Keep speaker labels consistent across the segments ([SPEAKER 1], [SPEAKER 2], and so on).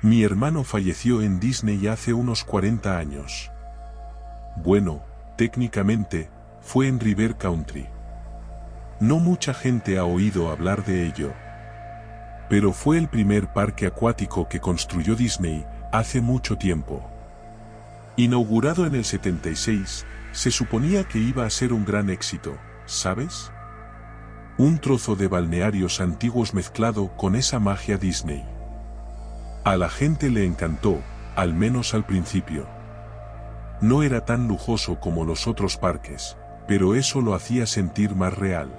[SPEAKER 1] Mi hermano falleció en Disney hace unos 40 años. Bueno, técnicamente, fue en River Country. No mucha gente ha oído hablar de ello. Pero fue el primer parque acuático que construyó Disney, hace mucho tiempo. Inaugurado en el 76, se suponía que iba a ser un gran éxito, ¿sabes? Un trozo de balnearios antiguos mezclado con esa magia Disney. A la gente le encantó, al menos al principio. No era tan lujoso como los otros parques, pero eso lo hacía sentir más real.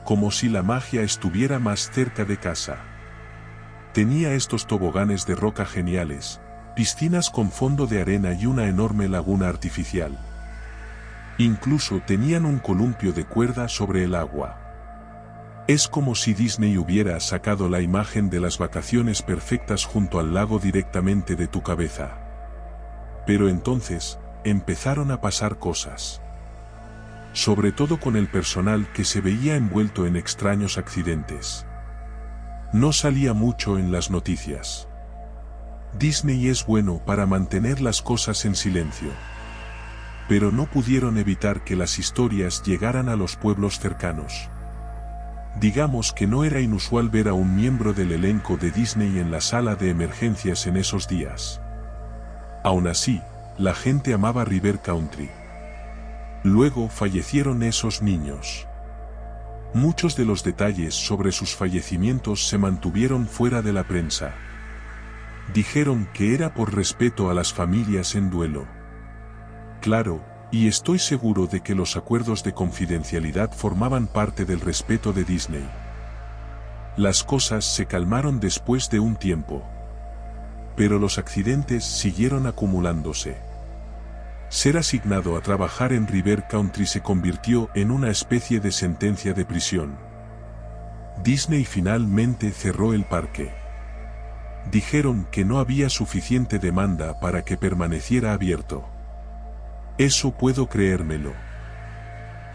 [SPEAKER 1] Como si la magia estuviera más cerca de casa. Tenía estos toboganes de roca geniales, piscinas con fondo de arena y una enorme laguna artificial. Incluso tenían un columpio de cuerda sobre el agua. Es como si Disney hubiera sacado la imagen de las vacaciones perfectas junto al lago directamente de tu cabeza. Pero entonces, empezaron a pasar cosas. Sobre todo con el personal que se veía envuelto en extraños accidentes. No salía mucho en las noticias. Disney es bueno para mantener las cosas en silencio. Pero no pudieron evitar que las historias llegaran a los pueblos cercanos. Digamos que no era inusual ver a un miembro del elenco de Disney en la sala de emergencias en esos días. Aún así, la gente amaba River Country. Luego fallecieron esos niños. Muchos de los detalles sobre sus fallecimientos se mantuvieron fuera de la prensa. Dijeron que era por respeto a las familias en duelo. Claro, y estoy seguro de que los acuerdos de confidencialidad formaban parte del respeto de Disney. Las cosas se calmaron después de un tiempo. Pero los accidentes siguieron acumulándose. Ser asignado a trabajar en River Country se convirtió en una especie de sentencia de prisión. Disney finalmente cerró el parque. Dijeron que no había suficiente demanda para que permaneciera abierto. Eso puedo creérmelo.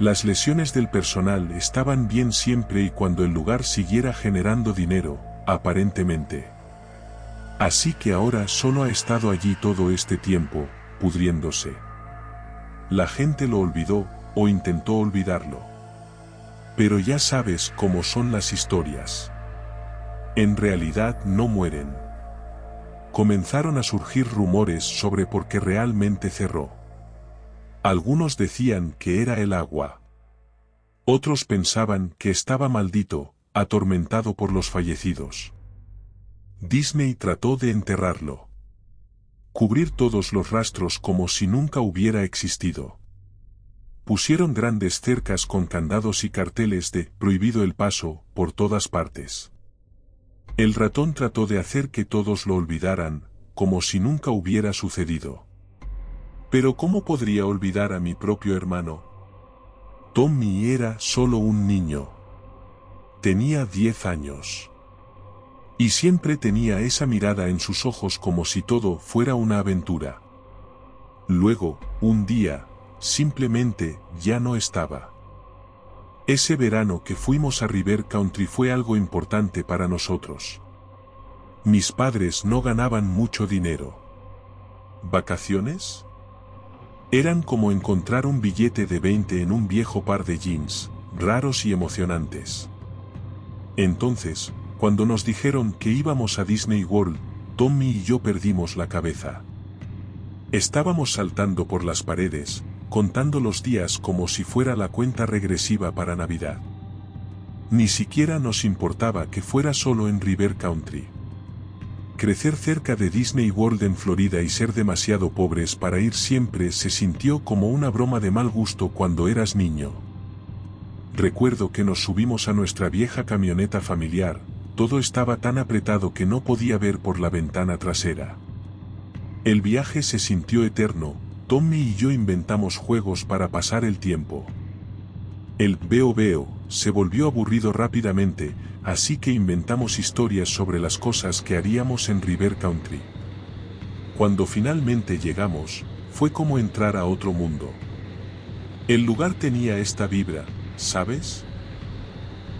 [SPEAKER 1] Las lesiones del personal estaban bien siempre y cuando el lugar siguiera generando dinero, aparentemente. Así que ahora solo ha estado allí todo este tiempo, pudriéndose. La gente lo olvidó, o intentó olvidarlo. Pero ya sabes cómo son las historias. En realidad no mueren. Comenzaron a surgir rumores sobre por qué realmente cerró. Algunos decían que era el agua. Otros pensaban que estaba maldito, atormentado por los fallecidos. Disney trató de enterrarlo. Cubrir todos los rastros como si nunca hubiera existido. Pusieron grandes cercas con candados y carteles de «Prohibido el paso» por todas partes. El ratón trató de hacer que todos lo olvidaran, como si nunca hubiera sucedido. Pero ¿cómo podría olvidar a mi propio hermano? Tommy era solo un niño. Tenía 10 años. Y siempre tenía esa mirada en sus ojos como si todo fuera una aventura. Luego, un día, simplemente, ya no estaba. Ese verano que fuimos a River Country fue algo importante para nosotros. Mis padres no ganaban mucho dinero. ¿Vacaciones? Eran como encontrar un billete de 20 en un viejo par de jeans, raros y emocionantes. Entonces, cuando nos dijeron que íbamos a Disney World, Tommy y yo perdimos la cabeza. Estábamos saltando por las paredes, contando los días como si fuera la cuenta regresiva para Navidad. Ni siquiera nos importaba que fuera solo en River Country. Crecer cerca de Disney World en Florida y ser demasiado pobres para ir siempre se sintió como una broma de mal gusto cuando eras niño. Recuerdo que nos subimos a nuestra vieja camioneta familiar, todo estaba tan apretado que no podía ver por la ventana trasera. El viaje se sintió eterno, Tommy y yo inventamos juegos para pasar el tiempo. El veo veo se volvió aburrido rápidamente, así que inventamos historias sobre las cosas que haríamos en River Country. Cuando finalmente llegamos, fue como entrar a otro mundo. El lugar tenía esta vibra, ¿sabes?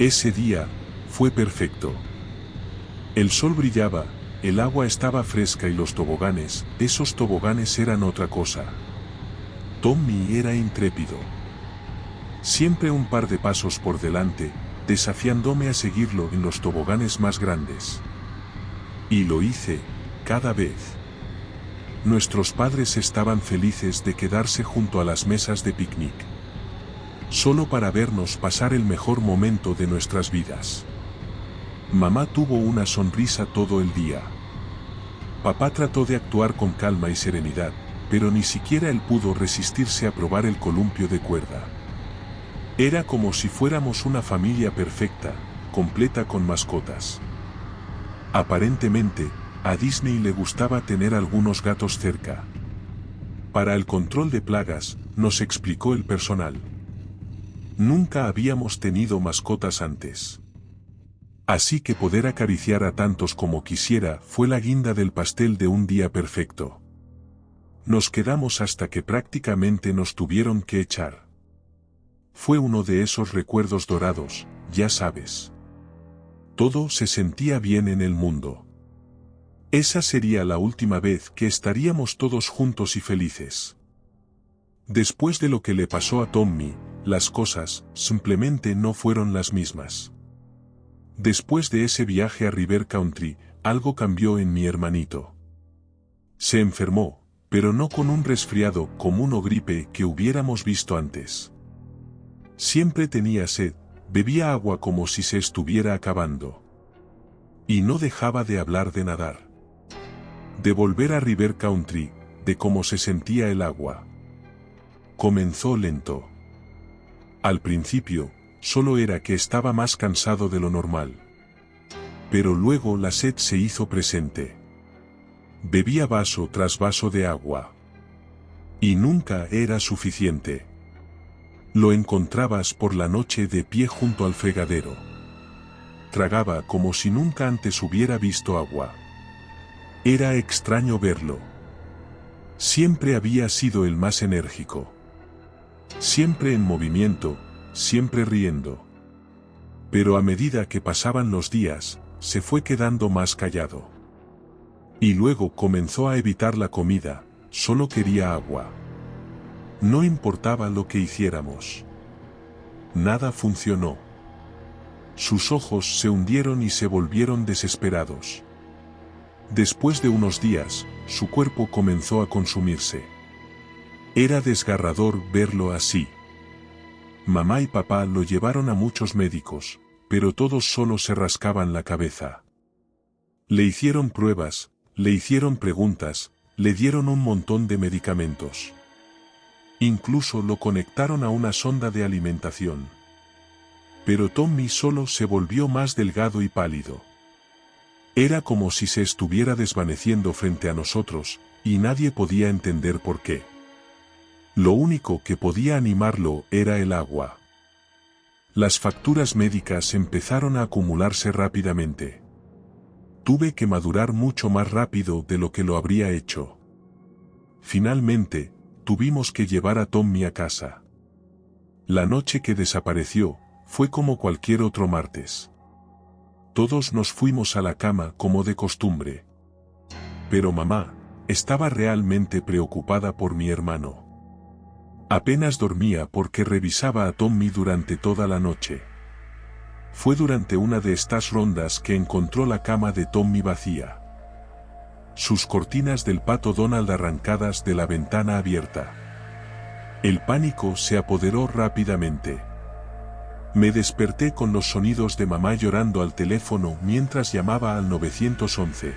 [SPEAKER 1] Ese día, fue perfecto. El sol brillaba, El agua estaba fresca y los toboganes, esos toboganes eran otra cosa. Tommy era intrépido. Siempre un par de pasos por delante, desafiándome a seguirlo en los toboganes más grandes. Y lo hice, cada vez. Nuestros padres estaban felices de quedarse junto a las mesas de picnic. Solo para vernos pasar el mejor momento de nuestras vidas. Mamá tuvo una sonrisa todo el día. Papá trató de actuar con calma y serenidad, pero ni siquiera él pudo resistirse a probar el columpio de cuerda. Era como si fuéramos una familia perfecta, completa con mascotas. Aparentemente, a Disney le gustaba tener algunos gatos cerca. Para el control de plagas, nos explicó el personal. Nunca habíamos tenido mascotas antes. Así que poder acariciar a tantos como quisiera fue la guinda del pastel de un día perfecto. Nos quedamos hasta que prácticamente nos tuvieron que echar. Fue uno de esos recuerdos dorados, ya sabes. Todo se sentía bien en el mundo. Esa sería la última vez que estaríamos todos juntos y felices. Después de lo que le pasó a Tommy, las cosas simplemente no fueron las mismas. Después de ese viaje a River Country, algo cambió en mi hermanito. Se enfermó, pero no con un resfriado común o gripe que hubiéramos visto antes. Siempre tenía sed, bebía agua como si se estuviera acabando. Y no dejaba de hablar de nadar. De volver a River Country, de cómo se sentía el agua. Comenzó lento. Al principio, solo era que estaba más cansado de lo normal. Pero luego la sed se hizo presente. Bebía vaso tras vaso de agua. Y nunca era suficiente. Lo encontrabas por la noche de pie junto al fregadero. Tragaba como si nunca antes hubiera visto agua. Era extraño verlo. Siempre había sido el más enérgico. Siempre en movimiento, siempre riendo. Pero a medida que pasaban los días, se fue quedando más callado. Y luego comenzó a evitar la comida, solo quería agua. No importaba lo que hiciéramos. Nada funcionó. Sus ojos se hundieron y se volvieron desesperados. Después de unos días, su cuerpo comenzó a consumirse. Era desgarrador verlo así. Mamá y papá lo llevaron a muchos médicos, pero todos solo se rascaban la cabeza. Le hicieron pruebas, le hicieron preguntas, le dieron un montón de medicamentos. Incluso lo conectaron a una sonda de alimentación. Pero Tommy solo se volvió más delgado y pálido. Era como si se estuviera desvaneciendo frente a nosotros, y nadie podía entender por qué. Lo único que podía animarlo era el agua. Las facturas médicas empezaron a acumularse rápidamente. Tuve que madurar mucho más rápido de lo que lo habría hecho. Finalmente, tuvimos que llevar a Tommy a casa. La noche que desapareció, fue como cualquier otro martes. Todos nos fuimos a la cama como de costumbre. Pero mamá, estaba realmente preocupada por mi hermano. Apenas dormía porque revisaba a Tommy durante toda la noche. Fue durante una de estas rondas que encontró la cama de Tommy vacía. Sus cortinas del pato Donald arrancadas de la ventana abierta. El pánico se apoderó rápidamente. Me desperté con los sonidos de mamá llorando al teléfono mientras llamaba al 911.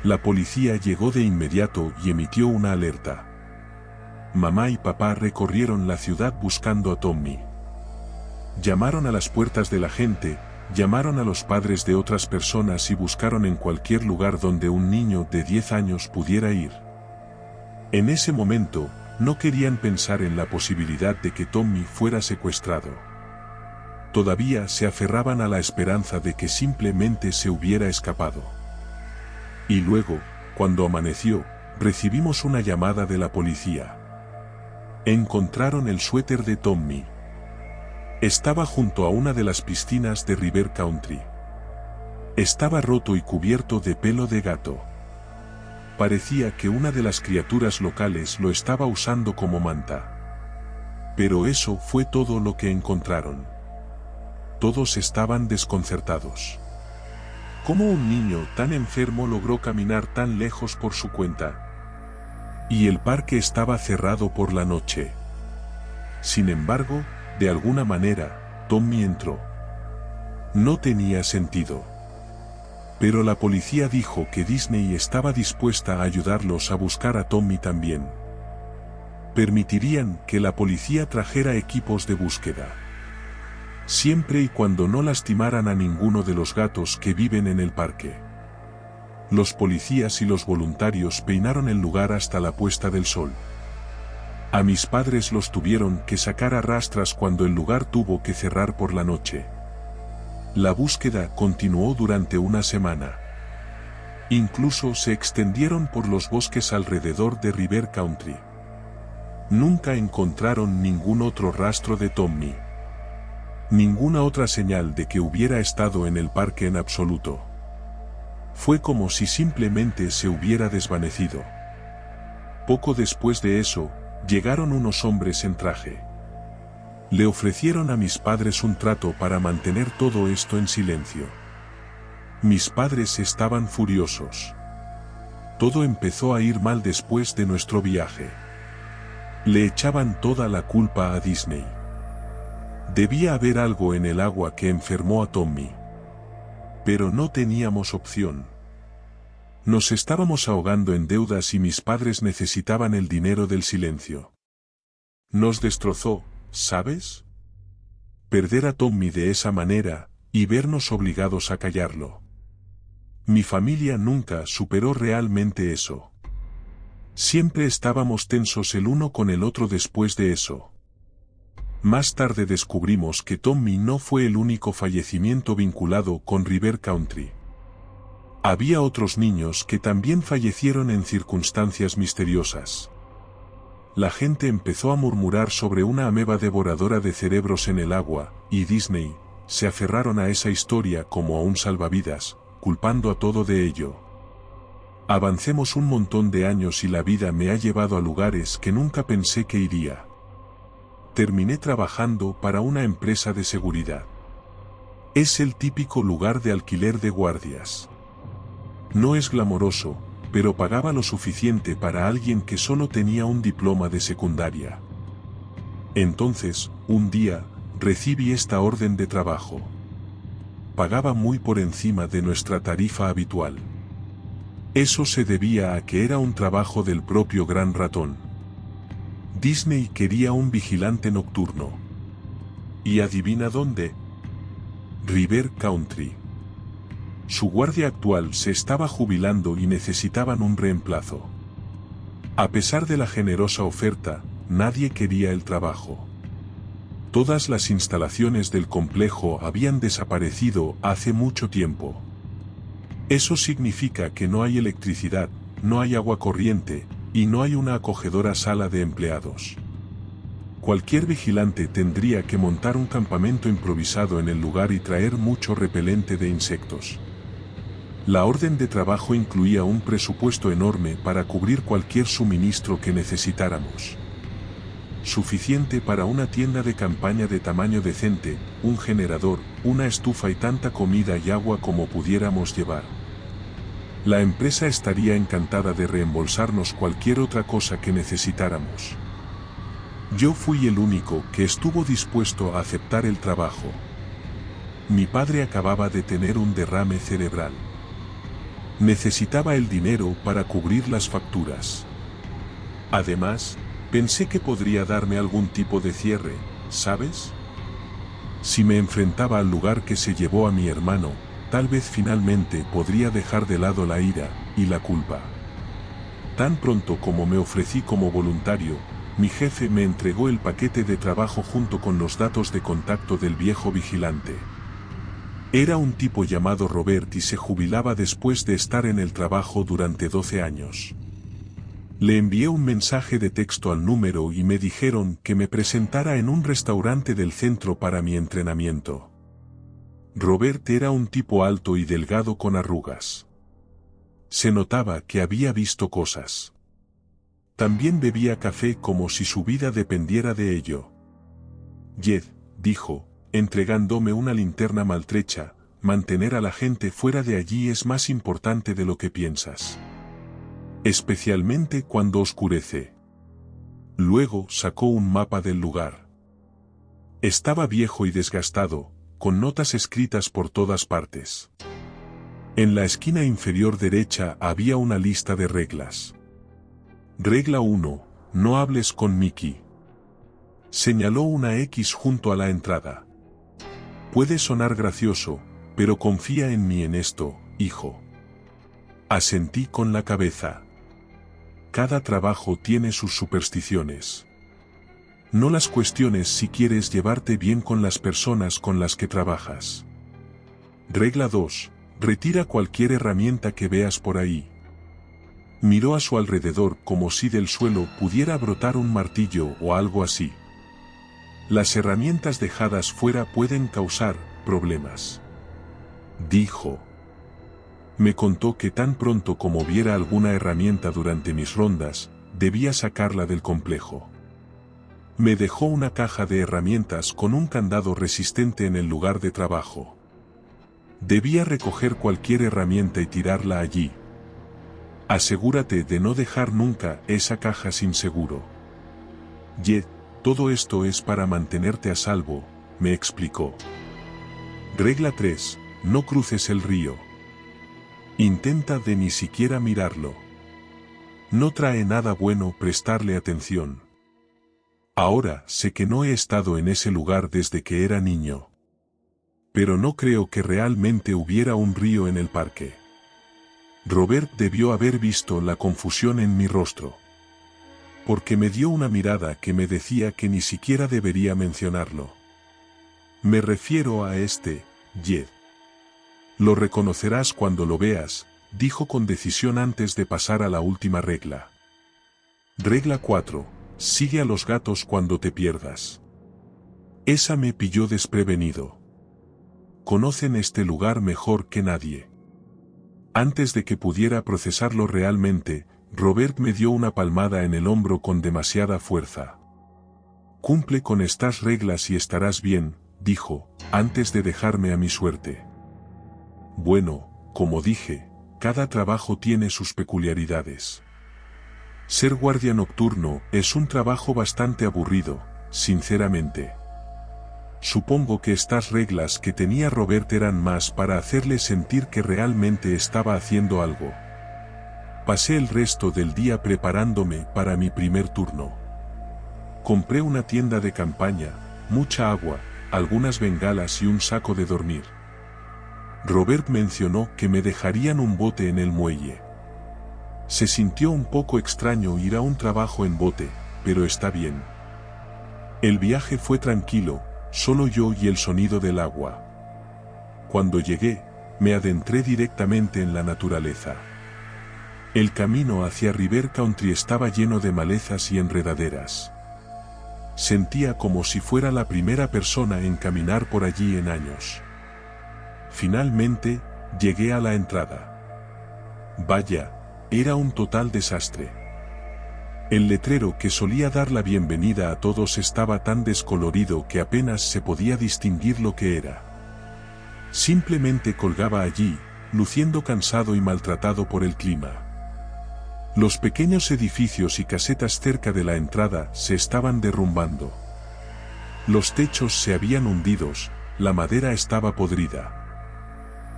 [SPEAKER 1] La policía llegó de inmediato y emitió una alerta. Mamá y papá recorrieron la ciudad buscando a Tommy. Llamaron a las puertas de la gente, llamaron a los padres de otras personas y buscaron en cualquier lugar donde un niño de 10 años pudiera ir. En ese momento, no querían pensar en la posibilidad de que Tommy fuera secuestrado. Todavía se aferraban a la esperanza de que simplemente se hubiera escapado. Y luego, cuando amaneció, recibimos una llamada de la policía. Encontraron el suéter de Tommy. Estaba junto a una de las piscinas de River Country. Estaba roto y cubierto de pelo de gato. Parecía que una de las criaturas locales lo estaba usando como manta. Pero eso fue todo lo que encontraron. Todos estaban desconcertados. ¿Cómo un niño tan enfermo logró caminar tan lejos por su cuenta? Y el parque estaba cerrado por la noche. Sin embargo, de alguna manera, Tommy entró. No tenía sentido. Pero la policía dijo que Disney estaba dispuesta a ayudarlos a buscar a Tommy también. Permitirían que la policía trajera equipos de búsqueda. Siempre y cuando no lastimaran a ninguno de los gatos que viven en el parque. Los policías y los voluntarios peinaron el lugar hasta la puesta del sol. A mis padres los tuvieron que sacar a rastras cuando el lugar tuvo que cerrar por la noche. La búsqueda continuó durante una semana. Incluso se extendieron por los bosques alrededor de River Country. Nunca encontraron ningún otro rastro de Tommy. Ninguna otra señal de que hubiera estado en el parque en absoluto. Fue como si simplemente se hubiera desvanecido. Poco después de eso, llegaron unos hombres en traje. Le ofrecieron a mis padres un trato para mantener todo esto en silencio. Mis padres estaban furiosos. Todo empezó a ir mal después de nuestro viaje. Le echaban toda la culpa a Disney. Debía haber algo en el agua que enfermó a Tommy. Pero no teníamos opción. Nos estábamos ahogando en deudas y mis padres necesitaban el dinero del silencio. Nos destrozó, ¿sabes? Perder a Tommy de esa manera, y vernos obligados a callarlo. Mi familia nunca superó realmente eso. Siempre estábamos tensos el uno con el otro después de eso. Más tarde descubrimos que Tommy no fue el único fallecimiento vinculado con River Country. Había otros niños que también fallecieron en circunstancias misteriosas. La gente empezó a murmurar sobre una ameba devoradora de cerebros en el agua, y Disney se aferraron a esa historia como a un salvavidas, culpando a todo de ello. Avancemos un montón de años y la vida me ha llevado a lugares que nunca pensé que iría. Terminé trabajando para una empresa de seguridad. Es el típico lugar de alquiler de guardias. No es glamoroso, pero pagaba lo suficiente para alguien que solo tenía un diploma de secundaria. Entonces, un día, recibí esta orden de trabajo. Pagaba muy por encima de nuestra tarifa habitual. Eso se debía a que era un trabajo del propio Gran Ratón. Disney quería un vigilante nocturno. ¿Y adivina dónde? River Country. Su guardia actual se estaba jubilando y necesitaban un reemplazo. A pesar de la generosa oferta, nadie quería el trabajo. Todas las instalaciones del complejo habían desaparecido hace mucho tiempo. Eso significa que no hay electricidad, no hay agua corriente, y no hay una acogedora sala de empleados. Cualquier vigilante tendría que montar un campamento improvisado en el lugar y traer mucho repelente de insectos. La orden de trabajo incluía un presupuesto enorme para cubrir cualquier suministro que necesitáramos. Suficiente para una tienda de campaña de tamaño decente, un generador, una estufa y tanta comida y agua como pudiéramos llevar. La empresa estaría encantada de reembolsarnos cualquier otra cosa que necesitáramos. Yo fui el único que estuvo dispuesto a aceptar el trabajo. Mi padre acababa de tener un derrame cerebral. Necesitaba el dinero para cubrir las facturas. Además, pensé que podría darme algún tipo de cierre, ¿sabes? Si me enfrentaba al lugar que se llevó a mi hermano, tal vez finalmente podría dejar de lado la ira y la culpa. Tan pronto como me ofrecí como voluntario, mi jefe me entregó el paquete de trabajo junto con los datos de contacto del viejo vigilante. Era un tipo llamado Robert y se jubilaba después de estar en el trabajo durante 12 años. Le envié un mensaje de texto al número y me dijeron que me presentara en un restaurante del centro para mi entrenamiento. Robert era un tipo alto y delgado con arrugas. Se notaba que había visto cosas. También bebía café como si su vida dependiera de ello. Jed, dijo, entregándome una linterna maltrecha, mantener a la gente fuera de allí es más importante de lo que piensas. Especialmente cuando oscurece. Luego sacó un mapa del lugar. Estaba viejo y desgastado, con notas escritas por todas partes. En la esquina inferior derecha había una lista de reglas. Regla 1. No hables con Mickey. Señaló una X junto a la entrada. Puede sonar gracioso, pero confía en mí en esto, hijo. Asentí con la cabeza. Cada trabajo tiene sus supersticiones. No las cuestiones si quieres llevarte bien con las personas con las que trabajas. Regla 2. Retira cualquier herramienta que veas por ahí. Miró a su alrededor como si del suelo pudiera brotar un martillo o algo así. Las herramientas dejadas fuera pueden causar problemas. Dijo. Me contó que tan pronto como viera alguna herramienta durante mis rondas, debía sacarla del complejo. Me dejó una caja de herramientas con un candado resistente en el lugar de trabajo. Debía recoger cualquier herramienta y tirarla allí. Asegúrate de no dejar nunca esa caja sin seguro. Jed, todo esto es para mantenerte a salvo, me explicó. Regla 3. No cruces el río. Intenta de ni siquiera mirarlo. No trae nada bueno prestarle atención. Ahora sé que no he estado en ese lugar desde que era niño. Pero no creo que realmente hubiera un río en el parque. Robert debió haber visto la confusión en mi rostro. Porque me dio una mirada que me decía que ni siquiera debería mencionarlo. Me refiero a este, Jed. Lo reconocerás cuando lo veas, dijo con decisión antes de pasar a la última regla. Regla 4. Sigue a los gatos cuando te pierdas. Esa me pilló desprevenido. Conocen este lugar mejor que nadie. Antes de que pudiera procesarlo realmente, Robert me dio una palmada en el hombro con demasiada fuerza. Cumple con estas reglas y estarás bien, dijo, antes de dejarme a mi suerte. Bueno, como dije, cada trabajo tiene sus peculiaridades. Ser guardia nocturno es un trabajo bastante aburrido, sinceramente. Supongo que estas reglas que tenía Robert eran más para hacerle sentir que realmente estaba haciendo algo. Pasé el resto del día preparándome para mi primer turno. Compré una tienda de campaña, mucha agua, algunas bengalas y un saco de dormir. Robert mencionó que me dejarían un bote en el muelle. Se sintió un poco extraño ir a un trabajo en bote, pero está bien. El viaje fue tranquilo, solo yo y el sonido del agua. Cuando llegué, me adentré directamente en la naturaleza. El camino hacia River Country estaba lleno de malezas y enredaderas. Sentía como si fuera la primera persona en caminar por allí en años. Finalmente, llegué a la entrada. Vaya, era un total desastre. El letrero que solía dar la bienvenida a todos estaba tan descolorido que apenas se podía distinguir lo que era. Simplemente colgaba allí, luciendo cansado y maltratado por el clima. Los pequeños edificios y casetas cerca de la entrada se estaban derrumbando. Los techos se habían hundido, la madera estaba podrida.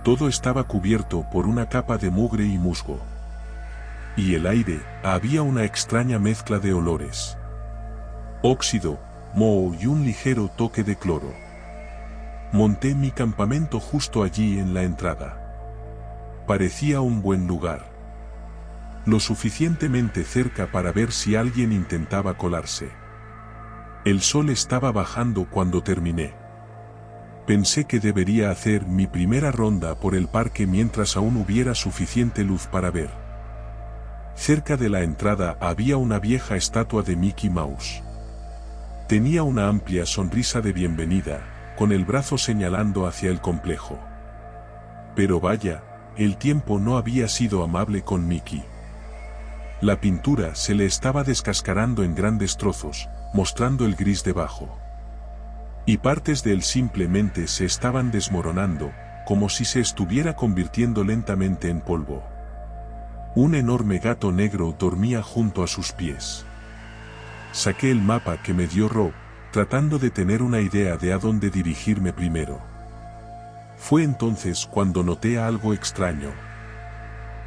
[SPEAKER 1] Todo estaba cubierto por una capa de mugre y musgo. Y el aire, había una extraña mezcla de olores. Óxido, moho y un ligero toque de cloro. Monté mi campamento justo allí en la entrada. Parecía un buen lugar. Lo suficientemente cerca para ver si alguien intentaba colarse. El sol estaba bajando cuando terminé. Pensé que debería hacer mi primera ronda por el parque mientras aún hubiera suficiente luz para ver. Cerca de la entrada había una vieja estatua de Mickey Mouse. Tenía una amplia sonrisa de bienvenida, con el brazo señalando hacia el complejo. Pero vaya, el tiempo no había sido amable con Mickey. La pintura se le estaba descascarando en grandes trozos, mostrando el gris debajo. Y partes de él simplemente se estaban desmoronando, como si se estuviera convirtiendo lentamente en polvo. Un enorme gato negro dormía junto a sus pies. Saqué el mapa que me dio Rob, tratando de tener una idea de a dónde dirigirme primero. Fue entonces cuando noté algo extraño.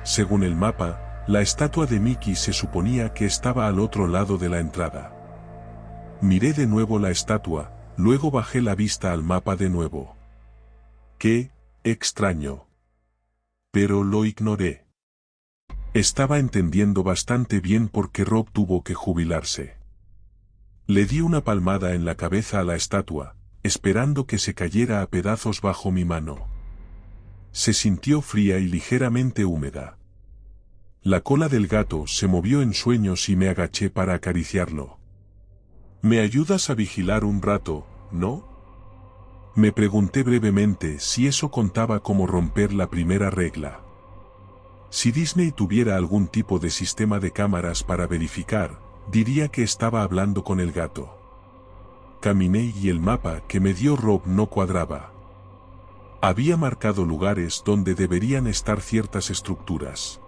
[SPEAKER 1] Según el mapa, la estatua de Mickey se suponía que estaba al otro lado de la entrada. Miré de nuevo la estatua, luego bajé la vista al mapa de nuevo. ¡Qué extraño! Pero lo ignoré. Estaba entendiendo bastante bien por qué Rob tuvo que jubilarse. Le di una palmada en la cabeza a la estatua, esperando que se cayera a pedazos bajo mi mano. Se sintió fría y ligeramente húmeda. La cola del gato se movió en sueños y me agaché para acariciarlo. ¿Me ayudas a vigilar un rato, no? Me pregunté brevemente si eso contaba como romper la primera regla. Si Disney tuviera algún tipo de sistema de cámaras para verificar, diría que estaba hablando con el gato. Caminé y el mapa que me dio Rob no cuadraba. Había marcado lugares donde deberían estar ciertas estructuras.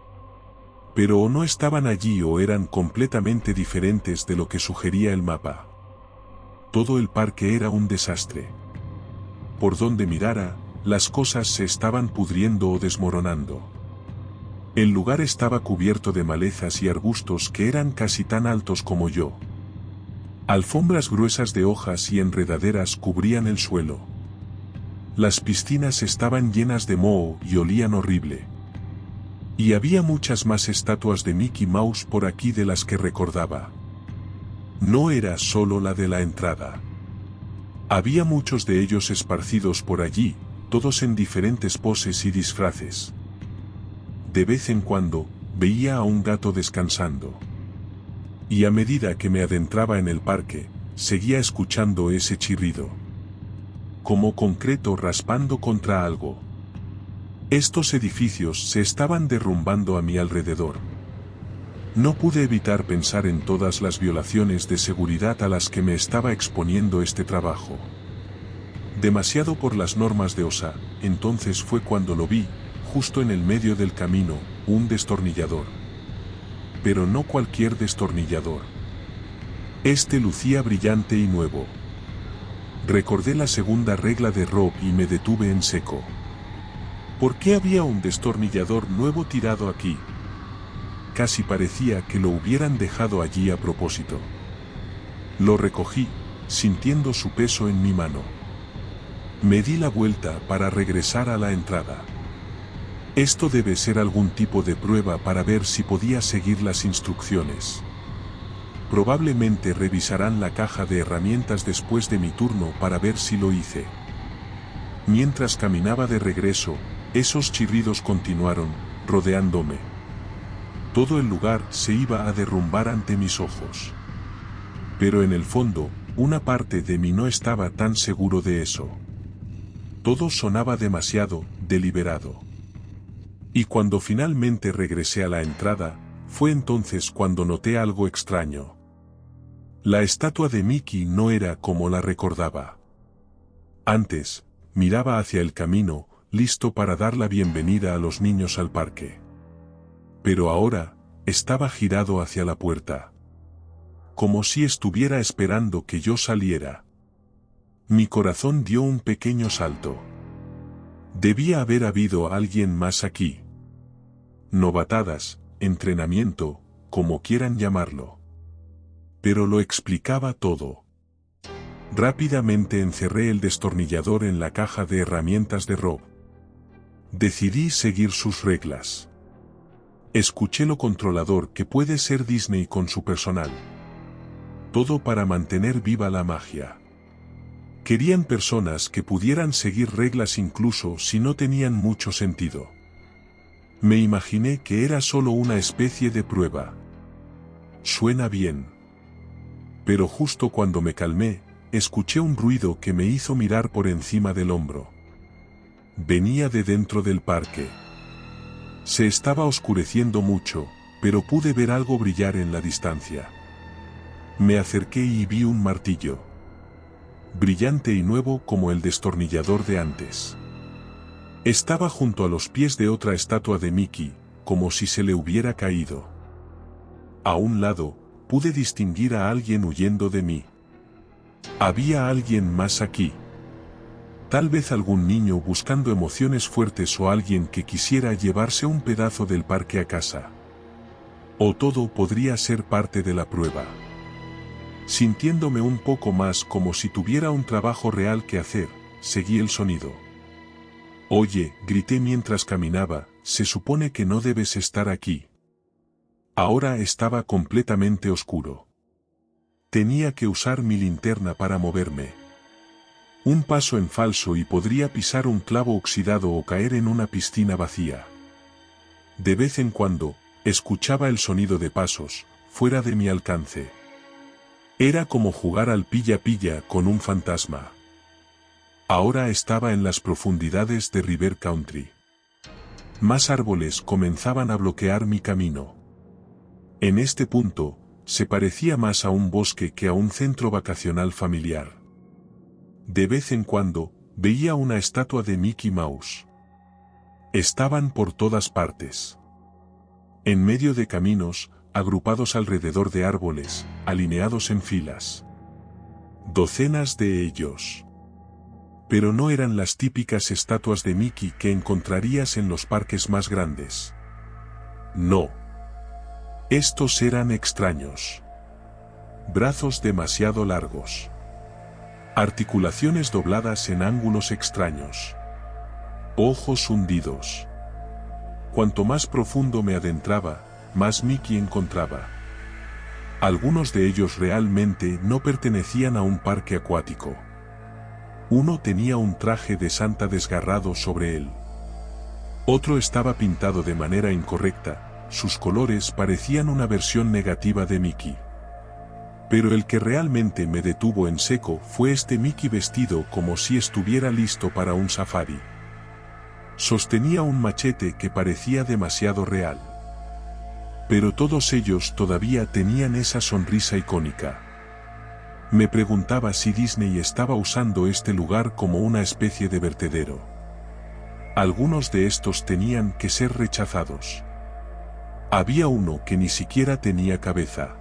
[SPEAKER 1] Pero o no estaban allí o eran completamente diferentes de lo que sugería el mapa. Todo el parque era un desastre. Por donde mirara, las cosas se estaban pudriendo o desmoronando. El lugar estaba cubierto de malezas y arbustos que eran casi tan altos como yo. Alfombras gruesas de hojas y enredaderas cubrían el suelo. Las piscinas estaban llenas de moho y olían horrible. Y había muchas más estatuas de Mickey Mouse por aquí de las que recordaba. No era solo la de la entrada. Había muchos de ellos esparcidos por allí, todos en diferentes poses y disfraces. De vez en cuando, veía a un gato descansando. Y a medida que me adentraba en el parque, seguía escuchando ese chirrido. Como concreto raspando contra algo. Estos edificios se estaban derrumbando a mi alrededor. No pude evitar pensar en todas las violaciones de seguridad a las que me estaba exponiendo este trabajo. Demasiado por las normas de OSHA, entonces fue cuando lo vi, justo en el medio del camino, un destornillador. Pero no cualquier destornillador. Este lucía brillante y nuevo. Recordé la segunda regla de Rob y me detuve en seco. ¿Por qué había un destornillador nuevo tirado aquí? Casi parecía que lo hubieran dejado allí a propósito. Lo recogí, sintiendo su peso en mi mano. Me di la vuelta para regresar a la entrada. Esto debe ser algún tipo de prueba para ver si podía seguir las instrucciones. Probablemente revisarán la caja de herramientas después de mi turno para ver si lo hice. Mientras caminaba de regreso, esos chirridos continuaron, rodeándome. Todo el lugar se iba a derrumbar ante mis ojos. Pero en el fondo, una parte de mí no estaba tan seguro de eso. Todo sonaba demasiado deliberado. Y cuando finalmente regresé a la entrada, fue entonces cuando noté algo extraño. La estatua de Mickey no era como la recordaba. Antes, miraba hacia el camino, listo para dar la bienvenida a los niños al parque. Pero ahora, estaba girado hacia la puerta. Como si estuviera esperando que yo saliera. Mi corazón dio un pequeño salto. Debía haber habido alguien más aquí. Novatadas, entrenamiento, como quieran llamarlo. Pero lo explicaba todo. Rápidamente encerré el destornillador en la caja de herramientas de Rob. Decidí seguir sus reglas. Escuché lo controlador que puede ser Disney con su personal. Todo para mantener viva la magia. Querían personas que pudieran seguir reglas incluso si no tenían mucho sentido. Me imaginé que era solo una especie de prueba. Suena bien. Pero justo cuando me calmé, escuché un ruido que me hizo mirar por encima del hombro. Venía de dentro del parque. Se estaba oscureciendo mucho, pero pude ver algo brillar en la distancia. Me acerqué y vi un martillo. Brillante y nuevo como el destornillador de antes. Estaba junto a los pies de otra estatua de Mickey, como si se le hubiera caído. A un lado, pude distinguir a alguien huyendo de mí. Había alguien más aquí. Tal vez algún niño buscando emociones fuertes o alguien que quisiera llevarse un pedazo del parque a casa. O todo podría ser parte de la prueba. Sintiéndome un poco más como si tuviera un trabajo real que hacer, seguí el sonido. Oye, grité mientras caminaba, se supone que no debes estar aquí. Ahora estaba completamente oscuro. Tenía que usar mi linterna para moverme. Un paso en falso y podría pisar un clavo oxidado o caer en una piscina vacía. De vez en cuando, escuchaba el sonido de pasos, fuera de mi alcance. Era como jugar al pilla-pilla con un fantasma. Ahora estaba en las profundidades de River Country. Más árboles comenzaban a bloquear mi camino. En este punto, se parecía más a un bosque que a un centro vacacional familiar. De vez en cuando, veía una estatua de Mickey Mouse. Estaban por todas partes. En medio de caminos, agrupados alrededor de árboles, alineados en filas. Docenas de ellos. Pero no eran las típicas estatuas de Mickey que encontrarías en los parques más grandes. No. Estos eran extraños. Brazos demasiado largos. Articulaciones dobladas en ángulos extraños. Ojos hundidos. Cuanto más profundo me adentraba, más Mickey encontraba. Algunos de ellos realmente no pertenecían a un parque acuático. Uno tenía un traje de santa desgarrado sobre él. Otro estaba pintado de manera incorrecta, sus colores parecían una versión negativa de Mickey. Pero el que realmente me detuvo en seco fue este Mickey vestido como si estuviera listo para un safari. Sostenía un machete que parecía demasiado real. Pero todos ellos todavía tenían esa sonrisa icónica. Me preguntaba si Disney estaba usando este lugar como una especie de vertedero. Algunos de estos tenían que ser rechazados. Había uno que ni siquiera tenía cabeza.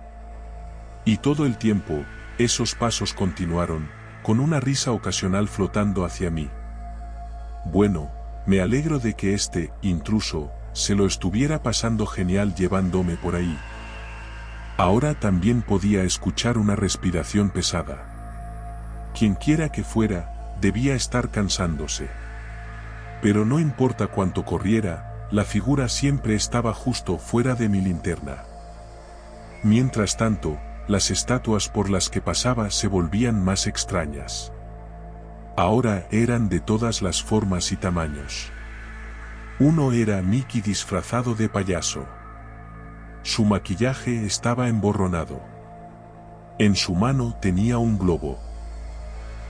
[SPEAKER 1] Y todo el tiempo, esos pasos continuaron, con una risa ocasional flotando hacia mí. Bueno, me alegro de que este intruso se lo estuviera pasando genial llevándome por ahí. Ahora también podía escuchar una respiración pesada. Quienquiera que fuera, debía estar cansándose. Pero no importa cuánto corriera, la figura siempre estaba justo fuera de mi linterna. Mientras tanto, las estatuas por las que pasaba se volvían más extrañas. Ahora eran de todas las formas y tamaños. Uno era Mickey disfrazado de payaso. Su maquillaje estaba emborronado. En su mano tenía un globo.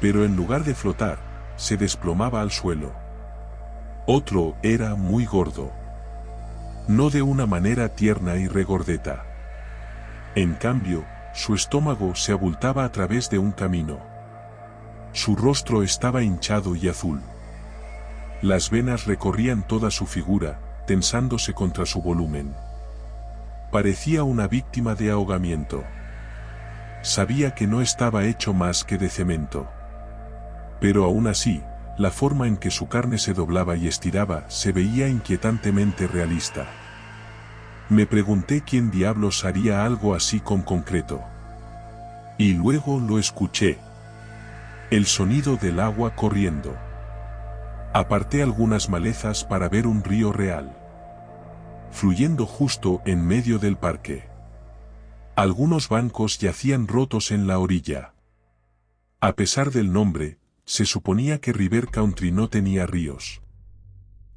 [SPEAKER 1] Pero en lugar de flotar, se desplomaba al suelo. Otro era muy gordo. No de una manera tierna y regordeta. En cambio, su estómago se abultaba a través de un camino. Su rostro estaba hinchado y azul. Las venas recorrían toda su figura, tensándose contra su volumen. Parecía una víctima de ahogamiento. Sabía que no estaba hecho más que de cemento. Pero aún así, la forma en que su carne se doblaba y estiraba se veía inquietantemente realista. Me pregunté quién diablos haría algo así con concreto. Y luego lo escuché. El sonido del agua corriendo. Aparté algunas malezas para ver un río real. Fluyendo justo en medio del parque. Algunos bancos yacían rotos en la orilla. A pesar del nombre, se suponía que River Country no tenía ríos.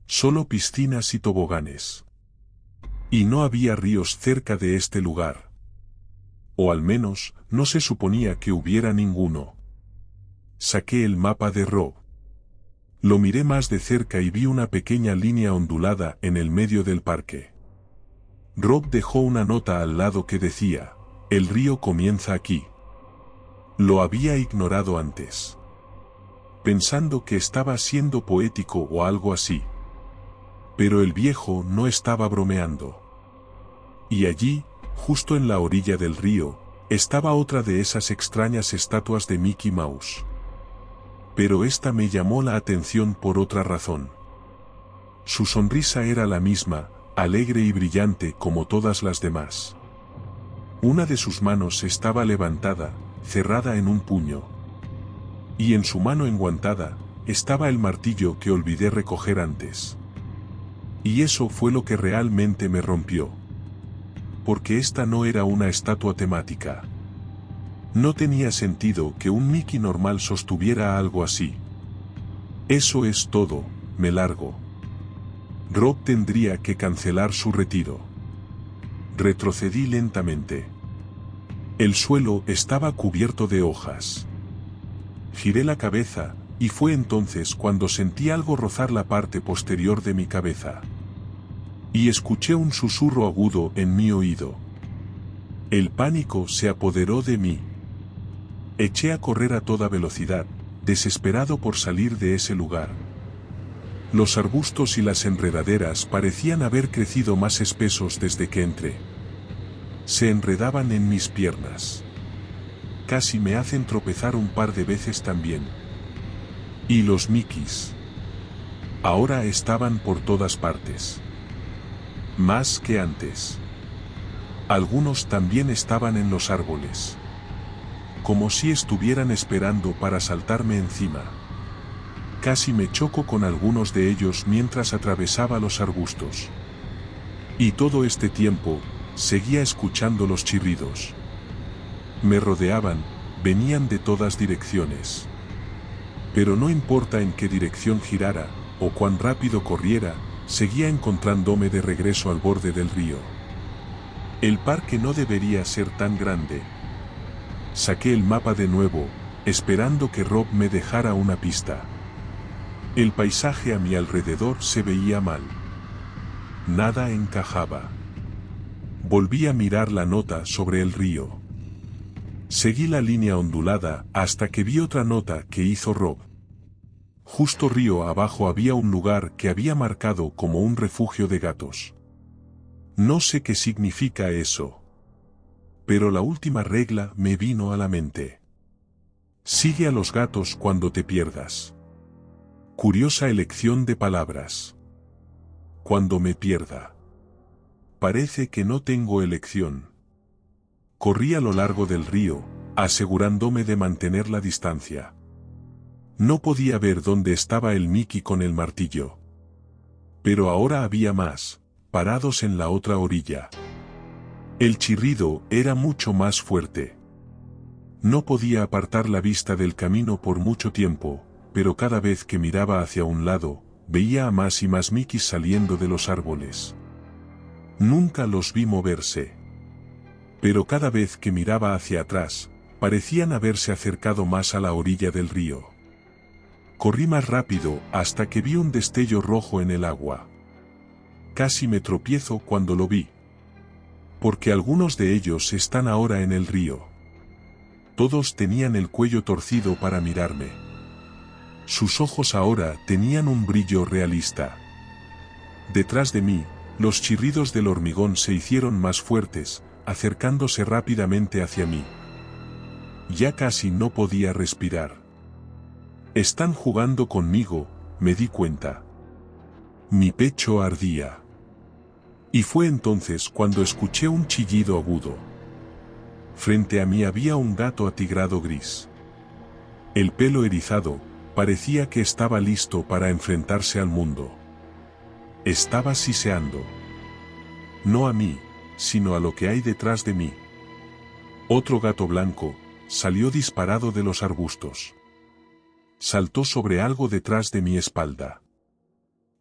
[SPEAKER 1] Solo piscinas y toboganes. Y no había ríos cerca de este lugar. O al menos, no se suponía que hubiera ninguno. Saqué el mapa de Rob. Lo miré más de cerca y vi una pequeña línea ondulada en el medio del parque. Rob dejó una nota al lado que decía, el río comienza aquí. Lo había ignorado antes, pensando que estaba siendo poético o algo así. Pero el viejo no estaba bromeando. Y allí, justo en la orilla del río, estaba otra de esas extrañas estatuas de Mickey Mouse. Pero esta me llamó la atención por otra razón. Su sonrisa era la misma, alegre y brillante como todas las demás. Una de sus manos estaba levantada, cerrada en un puño. Y en su mano enguantada, estaba el martillo que olvidé recoger antes. Y eso fue lo que realmente me rompió. Porque esta no era una estatua temática. No tenía sentido que un Mickey normal sostuviera algo así. Eso es todo, me largo. Rob tendría que cancelar su retiro. Retrocedí lentamente. El suelo estaba cubierto de hojas. Giré la cabeza, y fue entonces cuando sentí algo rozar la parte posterior de mi cabeza. Y escuché un susurro agudo en mi oído. El pánico se apoderó de mí. Eché a correr a toda velocidad, desesperado por salir de ese lugar. Los arbustos y las enredaderas parecían haber crecido más espesos desde que entré. Se enredaban en mis piernas. Casi me hacen tropezar un par de veces también. Y los Mickeys. Ahora estaban por todas partes. Más que antes. Algunos también estaban en los árboles. Como si estuvieran esperando para saltarme encima. Casi me choco con algunos de ellos mientras atravesaba los arbustos. Y todo este tiempo, seguía escuchando los chirridos. Me rodeaban, venían de todas direcciones. Pero no importa en qué dirección girara, o cuán rápido corriera, seguía encontrándome de regreso al borde del río. El parque no debería ser tan grande. Saqué el mapa de nuevo, esperando que Rob me dejara una pista. El paisaje a mi alrededor se veía mal. Nada encajaba. Volví a mirar la nota sobre el río. Seguí la línea ondulada hasta que vi otra nota que hizo Rob. Justo río abajo había un lugar que había marcado como un refugio de gatos. No sé qué significa eso. Pero la última regla me vino a la mente. Sigue a los gatos cuando te pierdas. Curiosa elección de palabras. Cuando me pierda. Parece que no tengo elección. Corrí a lo largo del río, asegurándome de mantener la distancia. No podía ver dónde estaba el Mickey con el martillo. Pero ahora había más, parados en la otra orilla. El chirrido era mucho más fuerte. No podía apartar la vista del camino por mucho tiempo, pero cada vez que miraba hacia un lado, veía a más y más Mickeys saliendo de los árboles. Nunca los vi moverse. Pero cada vez que miraba hacia atrás, parecían haberse acercado más a la orilla del río. Corrí más rápido hasta que vi un destello rojo en el agua. Casi me tropiezo cuando lo vi. Porque algunos de ellos están ahora en el río. Todos tenían el cuello torcido para mirarme. Sus ojos ahora tenían un brillo realista. Detrás de mí, los chirridos del hormigón se hicieron más fuertes, acercándose rápidamente hacia mí. Ya casi no podía respirar. Están jugando conmigo, me di cuenta. Mi pecho ardía. Y fue entonces cuando escuché un chillido agudo. Frente a mí había un gato atigrado gris. El pelo erizado, parecía que estaba listo para enfrentarse al mundo. Estaba siseando. No a mí, sino a lo que hay detrás de mí. Otro gato blanco, salió disparado de los arbustos. Saltó sobre algo detrás de mi espalda.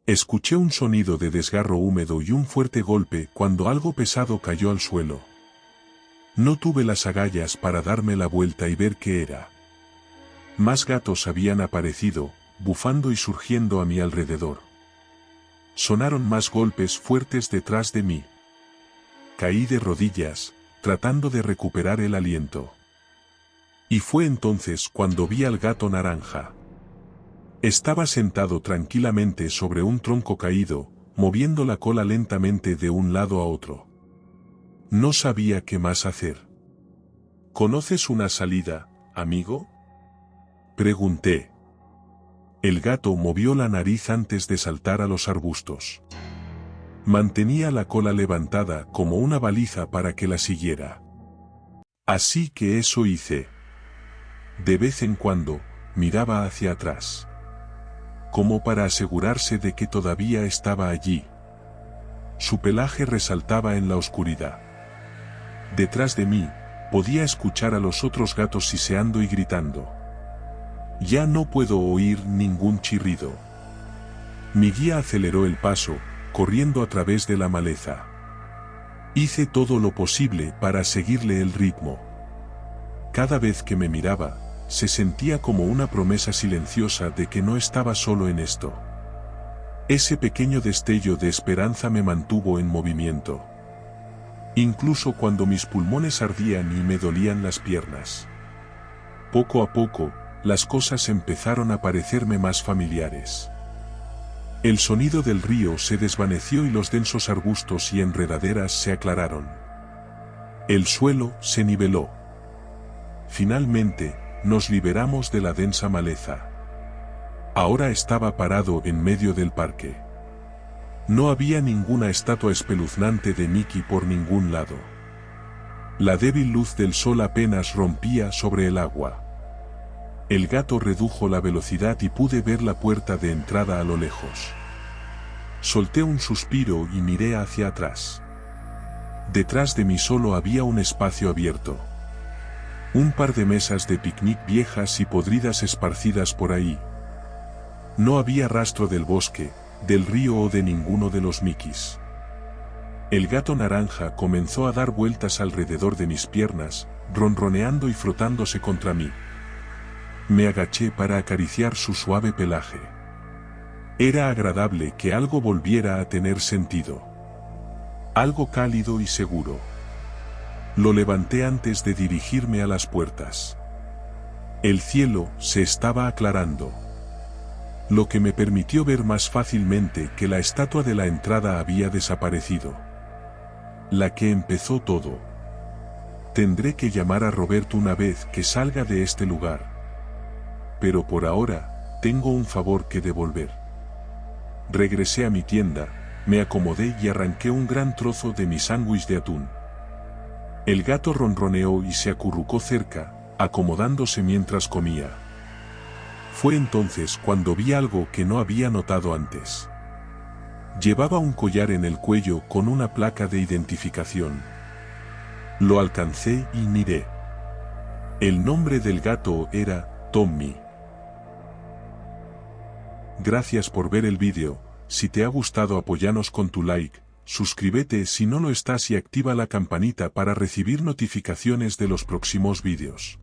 [SPEAKER 1] Escuché un sonido de desgarro húmedo y un fuerte golpe cuando algo pesado cayó al suelo. No tuve las agallas para darme la vuelta y ver qué era. Más gatos habían aparecido, bufando y surgiendo a mi alrededor. Sonaron más golpes fuertes detrás de mí. Caí de rodillas, tratando de recuperar el aliento. Y fue entonces cuando vi al gato naranja. Estaba sentado tranquilamente sobre un tronco caído, moviendo la cola lentamente de un lado a otro. No sabía qué más hacer. ¿Conoces una salida, amigo?, pregunté. El gato movió la nariz antes de saltar a los arbustos. Mantenía la cola levantada como una baliza para que la siguiera. Así que eso hice. De vez en cuando, miraba hacia atrás, como para asegurarse de que todavía estaba allí. Su pelaje resaltaba en la oscuridad. Detrás de mí, podía escuchar a los otros gatos siseando y gritando. Ya no puedo oír ningún chirrido. Mi guía aceleró el paso, corriendo a través de la maleza. Hice todo lo posible para seguirle el ritmo. Cada vez que me miraba, se sentía como una promesa silenciosa de que no estaba solo en esto. Ese pequeño destello de esperanza me mantuvo en movimiento. Incluso cuando mis pulmones ardían y me dolían las piernas. Poco a poco, las cosas empezaron a parecerme más familiares. El sonido del río se desvaneció y los densos arbustos y enredaderas se aclararon. El suelo se niveló. Finalmente, nos liberamos de la densa maleza. Ahora estaba parado en medio del parque. No había ninguna estatua espeluznante de Mickey por ningún lado. La débil luz del sol apenas rompía sobre el agua. El gato redujo la velocidad y pude ver la puerta de entrada a lo lejos. Solté un suspiro y miré hacia atrás. Detrás de mí solo había un espacio abierto. Un par de mesas de picnic viejas y podridas esparcidas por ahí. No había rastro del bosque, del río o de ninguno de los Mickeys. El gato naranja comenzó a dar vueltas alrededor de mis piernas, ronroneando y frotándose contra mí. Me agaché para acariciar su suave pelaje. Era agradable que algo volviera a tener sentido. Algo cálido y seguro. Lo levanté antes de dirigirme a las puertas. El cielo se estaba aclarando, lo que me permitió ver más fácilmente que la estatua de la entrada había desaparecido. La que empezó todo. Tendré que llamar a Roberto una vez que salga de este lugar. Pero por ahora, tengo un favor que devolver. Regresé a mi tienda, me acomodé y arranqué un gran trozo de mi sándwich de atún. El gato ronroneó y se acurrucó cerca, acomodándose mientras comía. Fue entonces cuando vi algo que no había notado antes. Llevaba un collar en el cuello con una placa de identificación. Lo alcancé y miré. El nombre del gato era Tommy. Gracias por ver el vídeo. Si te ha gustado, apóyanos con tu like, suscríbete si no lo estás y activa la campanita para recibir notificaciones de los próximos vídeos.